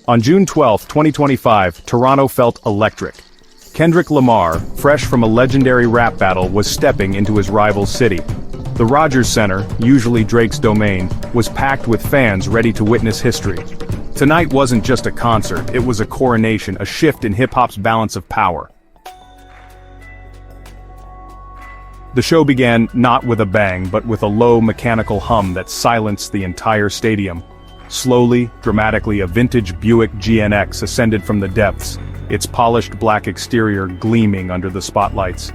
On June 12, 2025, Toronto felt electric. Kendrick Lamar, fresh from a legendary rap battle, was stepping into his rival's city. The Rogers Center, usually Drake's domain, was packed with fans ready to witness history. Tonight wasn't just a concert, it was a coronation, a shift in hip-hop's balance of power. The show began not with a bang, but with a low mechanical hum that silenced the entire stadium. Slowly, dramatically, a vintage Buick GNX ascended from the depths, its polished black exterior gleaming under the spotlights.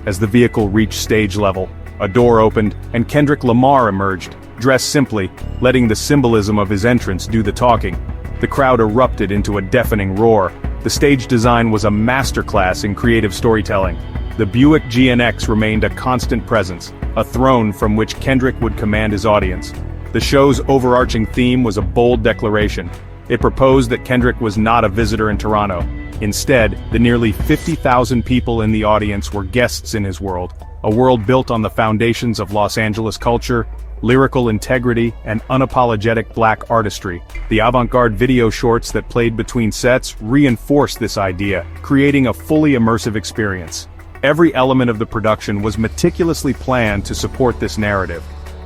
As the vehicle reached stage level, a door opened, and Kendrick Lamar emerged, dressed simply, letting the symbolism of his entrance do the talking. The crowd erupted into a deafening roar. The stage design was a masterclass in creative storytelling. The Buick GNX remained a constant presence, a throne from which Kendrick would command his audience. The show's overarching theme was a bold declaration. It proposed that Kendrick was not a visitor in Toronto. Instead, the nearly 50,000 people in the audience were guests in his world, a world built on the foundations of Los Angeles culture, lyrical integrity, and unapologetic black artistry. The avant-garde video shorts that played between sets reinforced this idea, creating a fully immersive experience. Every element of the production was meticulously planned to support this narrative.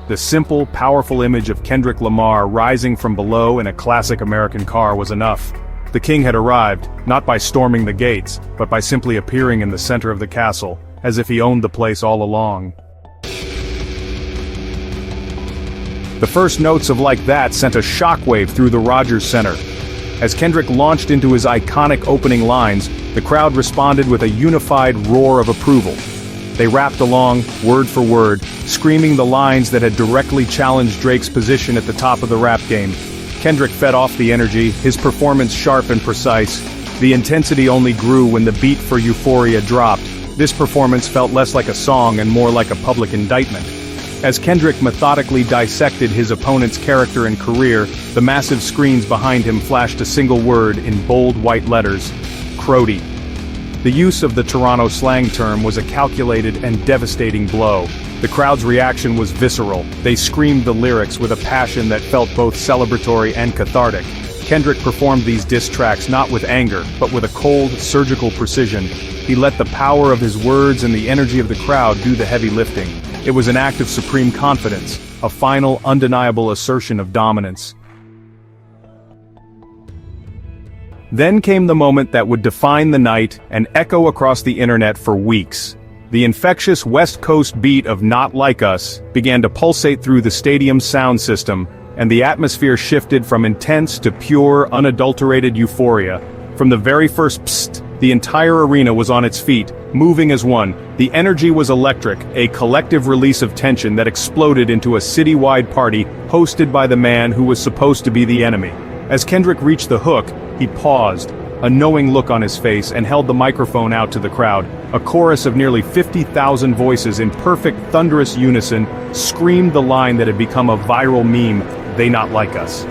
The simple, powerful image of Kendrick Lamar rising from below in a classic American car was enough. The king had arrived, not by storming the gates, but by simply appearing in the center of the castle, as if he owned the place all along. The first notes of "Like That" sent a shockwave through the Rogers Center. As Kendrick launched into his iconic opening lines, the crowd responded with a unified roar of approval. They rapped along, word for word, screaming the lines that had directly challenged Drake's position at the top of the rap game. Kendrick fed off the energy, his performance sharp and precise. The intensity only grew when the beat for Euphoria dropped. This performance felt less like a song and more like a public indictment. As Kendrick methodically dissected his opponent's character and career, the massive screens behind him flashed a single word in bold white letters: Crody. The use of the Toronto slang term was a calculated and devastating blow. The crowd's reaction was visceral. They screamed the lyrics with a passion that felt both celebratory and cathartic. Kendrick performed these diss tracks not with anger, but with a cold, surgical precision. He let the power of his words and the energy of the crowd do the heavy lifting. It was an act of supreme confidence, a final, undeniable assertion of dominance. Then came the moment that would define the night and echo across the internet for weeks. The infectious West Coast beat of "Not Like Us" began to pulsate through the stadium's sound system, and the atmosphere shifted from intense to pure, unadulterated euphoria. From the very first psst, the entire arena was on its feet, moving as one. The energy was electric, a collective release of tension that exploded into a citywide party hosted by the man who was supposed to be the enemy. As Kendrick reached the hook, he paused, a knowing look on his face, and held the microphone out to the crowd. A chorus of nearly 50,000 voices in perfect, thunderous unison screamed the line that had become a viral meme: "They not like us."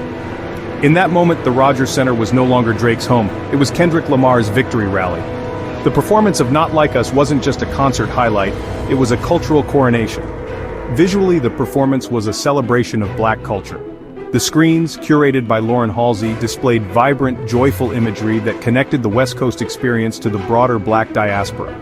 In that moment, the Rogers Center was no longer Drake's home. It was Kendrick Lamar's victory rally. The performance of "Not Like Us" wasn't just a concert highlight, it was a cultural coronation. Visually, the performance was a celebration of black culture. The screens, curated by Lauren Halsey, displayed vibrant, joyful imagery that connected the West Coast experience to the broader black diaspora.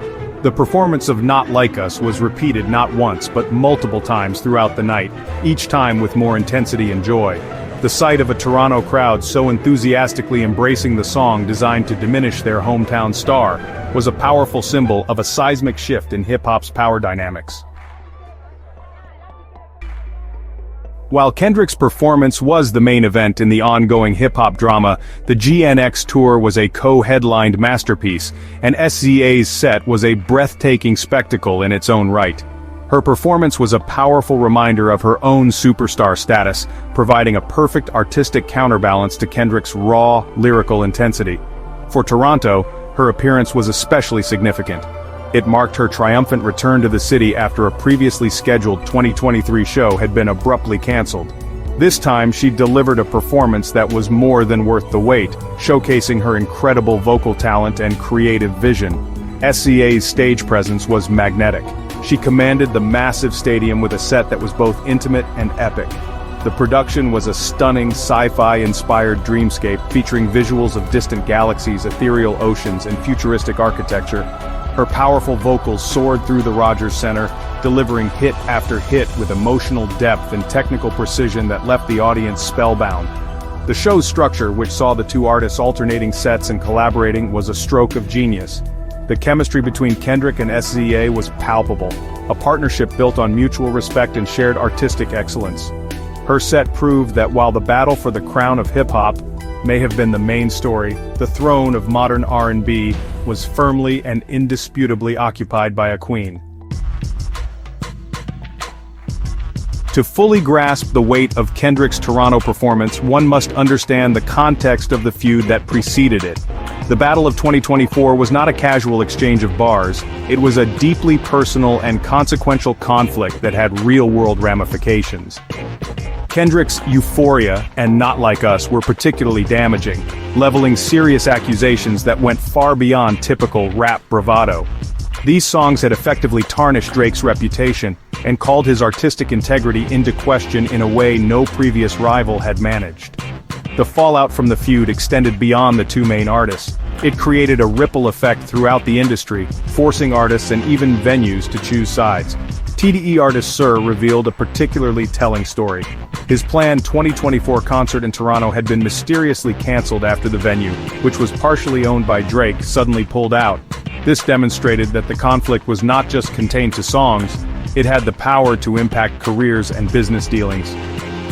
The performance of "Not Like Us" was repeated not once but multiple times throughout the night, each time with more intensity and joy. The sight of a Toronto crowd so enthusiastically embracing the song designed to diminish their hometown star was a powerful symbol of a seismic shift in hip-hop's power dynamics. While Kendrick's performance was the main event in the ongoing hip-hop drama, the GNX tour was a co-headlined masterpiece, and SZA's set was a breathtaking spectacle in its own right. Her performance was a powerful reminder of her own superstar status, providing a perfect artistic counterbalance to Kendrick's raw, lyrical intensity. For Toronto, her appearance was especially significant. It marked her triumphant return to the city after a previously scheduled 2023 show had been abruptly cancelled. This time she delivered a performance that was more than worth the wait, showcasing her incredible vocal talent and creative vision. SZA's stage presence was magnetic. She commanded the massive stadium with a set that was both intimate and epic. The production was a stunning sci-fi-inspired dreamscape featuring visuals of distant galaxies, ethereal oceans, and futuristic architecture. Her powerful vocals soared through the Rogers Center, delivering hit after hit with emotional depth and technical precision that left the audience spellbound. The show's structure, which saw the two artists alternating sets and collaborating, was a stroke of genius. The chemistry between Kendrick and SZA was palpable, a partnership built on mutual respect and shared artistic excellence. Her set proved that while the battle for the crown of hip-hop may have been the main story, the throne of modern R&B was firmly and indisputably occupied by a queen. To fully grasp the weight of Kendrick's Toronto performance, one must understand the context of the feud that preceded it. The Battle of 2024 was not a casual exchange of bars, it was a deeply personal and consequential conflict that had real-world ramifications. Kendrick's Euphoria and Not Like Us were particularly damaging, leveling serious accusations that went far beyond typical rap bravado. These songs had effectively tarnished Drake's reputation and called his artistic integrity into question in a way no previous rival had managed. The fallout from the feud extended beyond the two main artists. It created a ripple effect throughout the industry, forcing artists and even venues to choose sides. TDE artist Sir revealed a particularly telling story. His planned 2024 concert in Toronto had been mysteriously cancelled after the venue, which was partially owned by Drake, suddenly pulled out. This demonstrated that the conflict was not just contained to songs, it had the power to impact careers and business dealings.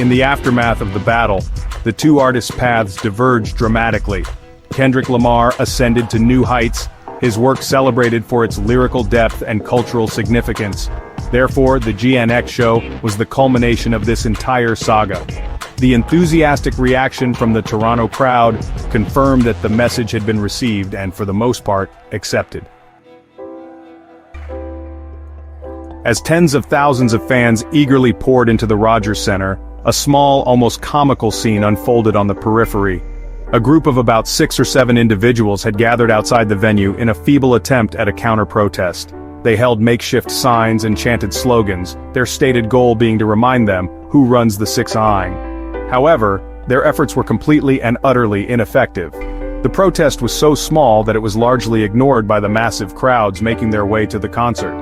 In the aftermath of the battle, the two artists' paths diverged dramatically. Kendrick Lamar ascended to new heights, his work celebrated for its lyrical depth and cultural significance. Therefore, the GNX show was the culmination of this entire saga. The enthusiastic reaction from the Toronto crowd confirmed that the message had been received and, for the most part, accepted. As tens of thousands of fans eagerly poured into the Rogers Center, a small, almost comical scene unfolded on the periphery. A group of about 6 or 7 individuals had gathered outside the venue in a feeble attempt at a counter-protest. They held makeshift signs and chanted slogans, their stated goal being to remind them who runs the 6ix9ine. However, their efforts were completely and utterly ineffective. The protest was so small that it was largely ignored by the massive crowds making their way to the concert.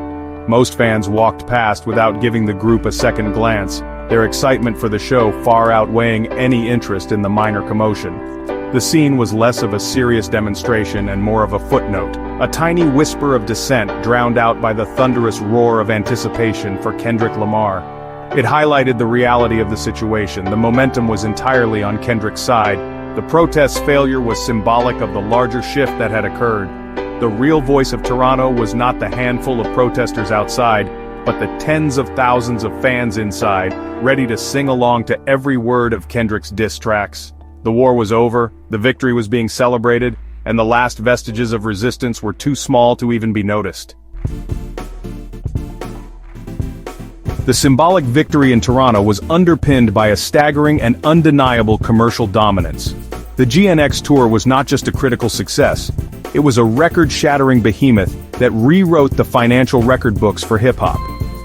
Most fans walked past without giving the group a second glance, their excitement for the show far outweighing any interest in the minor commotion. The scene was less of a serious demonstration and more of a footnote, a tiny whisper of dissent drowned out by the thunderous roar of anticipation for Kendrick Lamar. It highlighted the reality of the situation. The momentum was entirely on Kendrick's side. The protest's failure was symbolic of the larger shift that had occurred. The real voice of Toronto was not the handful of protesters outside, but the tens of thousands of fans inside, ready to sing along to every word of Kendrick's diss tracks. The war was over, the victory was being celebrated, and the last vestiges of resistance were too small to even be noticed. The symbolic victory in Toronto was underpinned by a staggering and undeniable commercial dominance. The GNX tour was not just a critical success, it was a record-shattering behemoth that rewrote the financial record books for hip-hop.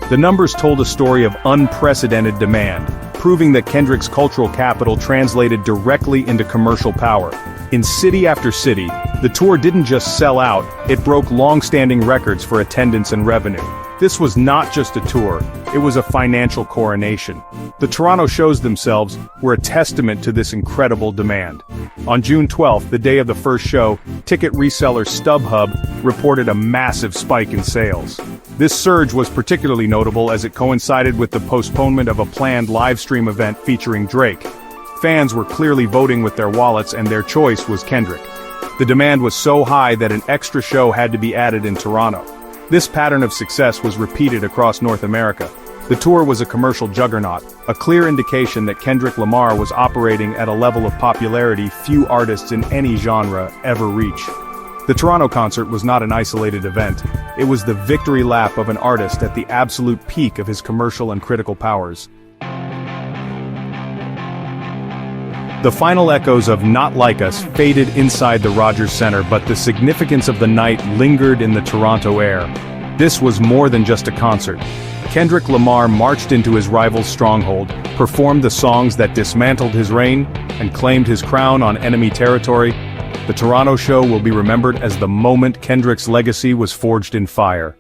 The numbers told a story of unprecedented demand, proving that Kendrick's cultural capital translated directly into commercial power. In city after city, the tour didn't just sell out, it broke long-standing records for attendance and revenue. This was not just a tour, it was a financial coronation. The Toronto shows themselves were a testament to this incredible demand. On June 12th, the day of the first show, ticket reseller StubHub reported a massive spike in sales. This surge was particularly notable as it coincided with the postponement of a planned live stream event featuring Drake. Fans were clearly voting with their wallets and their choice was Kendrick. The demand was so high that an extra show had to be added in Toronto. This pattern of success was repeated across North America. The tour was a commercial juggernaut, a clear indication that Kendrick Lamar was operating at a level of popularity few artists in any genre ever reach. The Toronto concert was not an isolated event, it was the victory lap of an artist at the absolute peak of his commercial and critical powers. The final echoes of Not Like Us faded inside the Rogers Center, but the significance of the night lingered in the Toronto air. This was more than just a concert. Kendrick Lamar marched into his rival's stronghold, performed the songs that dismantled his reign, and claimed his crown on enemy territory. The Toronto show will be remembered as the moment Kendrick's legacy was forged in fire.